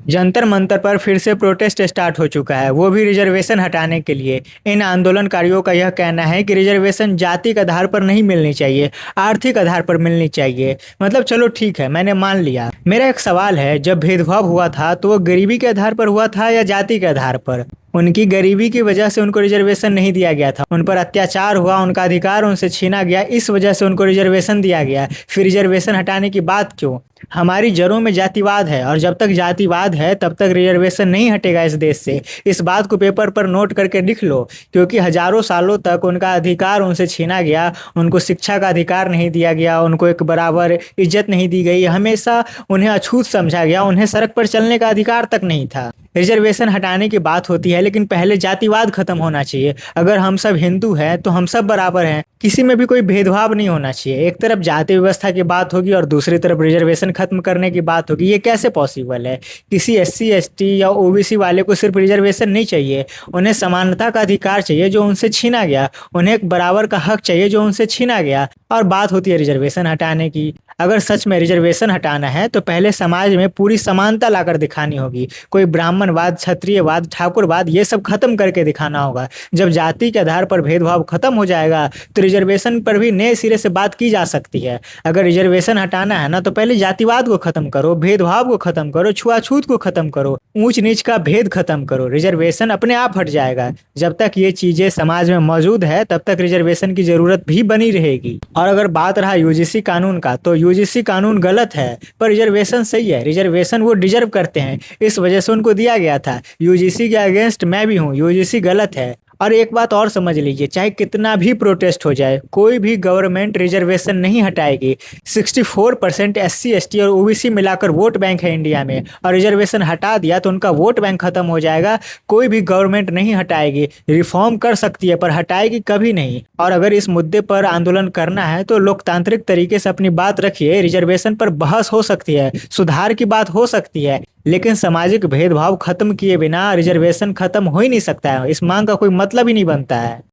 जंतर मंतर पर फिर से प्रोटेस्ट स्टार्ट हो चुका है, वो भी रिजर्वेशन हटाने के लिए। इन आंदोलनकारियों का यह कहना है कि रिजर्वेशन जाति के आधार पर नहीं मिलनी चाहिए, आर्थिक आधार पर मिलनी चाहिए। मतलब चलो ठीक है, मैंने मान लिया। मेरा एक सवाल है, जब भेदभाव हुआ था तो वो गरीबी के आधार पर हुआ था या जाति के आधार पर? उनकी गरीबी की वजह से उनको रिजर्वेशन नहीं दिया गया था, उन पर अत्याचार हुआ, उनका अधिकार उनसे छीना गया, इस वजह से उनको रिजर्वेशन दिया गया। फिर रिजर्वेशन हटाने की बात क्यों? हमारी जड़ों में जातिवाद है, और जब तक जातिवाद है तब तक रिजर्वेशन नहीं हटेगा इस देश से। इस बात को पेपर पर नोट करके लिख लो, क्योंकि हजारों सालों तक उनका अधिकार उनसे छीना गया, उनको शिक्षा का अधिकार नहीं दिया गया, उनको एक बराबर इज्जत नहीं दी गई, हमेशा उन्हें अछूत समझा गया, उन्हें सड़क पर चलने का अधिकार तक नहीं था। रिजर्वेशन हटाने की बात होती है, लेकिन पहले जातिवाद खत्म होना चाहिए। अगर हम सब हिंदू हैं तो हम सब बराबर हैं, किसी में भी कोई भेदभाव नहीं होना चाहिए। एक तरफ जाति व्यवस्था की बात होगी और दूसरी तरफ रिजर्वेशन खत्म करने की बात होगी, ये कैसे पॉसिबल है? किसी एससी एसटी या ओबीसी वाले को सिर्फ रिजर्वेशन नहीं चाहिए, उन्हें समानता का अधिकार चाहिए जो उनसे छीना गया, उन्हें एक बराबर का हक चाहिए जो उनसे छीना गया। और बात होती है रिजर्वेशन हटाने की। अगर सच में रिजर्वेशन हटाना है तो पहले समाज में पूरी समानता लाकर दिखानी होगी। कोई ब्राह्मणवाद, क्षत्रियवाद, ठाकुरवाद ये सब खत्म करके दिखाना होगा। जब जाति के आधार पर भेदभाव खत्म हो जाएगा तो रिजर्वेशन पर भी नए सिरे से बात की जा सकती है। अगर रिजर्वेशन हटाना है ना तो पहले जातिवाद को खत्म करो, भेदभाव को खत्म करो, छुआछूत को खत्म करो, ऊंच नीच का भेद खत्म करो। रिजर्वेशन अपने आप हट जाएगा। जब तक ये चीजें समाज में मौजूद है तब तक रिजर्वेशन की जरूरत भी बनी रहेगी। और अगर बात रहा यूजीसी कानून का, तो यूजीसी कानून गलत है पर रिजर्वेशन सही है। रिजर्वेशन वो डिजर्व करते हैं, इस वजह से उनको दिया गया था। यूजीसी के अगेंस्ट मैं भी हूँ, यूजीसी गलत है। और एक बात और समझ लीजिए, चाहे कितना भी प्रोटेस्ट हो जाए, कोई भी गवर्नमेंट रिजर्वेशन नहीं हटाएगी। 64% एससी एसटी और ओबीसी मिलाकर वोट बैंक है इंडिया में, और रिजर्वेशन हटा दिया तो उनका वोट बैंक खत्म हो जाएगा। कोई भी गवर्नमेंट नहीं हटाएगी, रिफॉर्म कर सकती है पर हटाएगी कभी नहीं। और अगर इस मुद्दे पर आंदोलन करना है तो लोकतांत्रिक तरीके से अपनी बात रखिए। रिजर्वेशन पर बहस हो सकती है, सुधार की बात हो सकती है, लेकिन सामाजिक भेदभाव खत्म किए बिना रिजर्वेशन खत्म हो ही नहीं सकता है। इस मांग का कोई मतलब ही नहीं बनता है।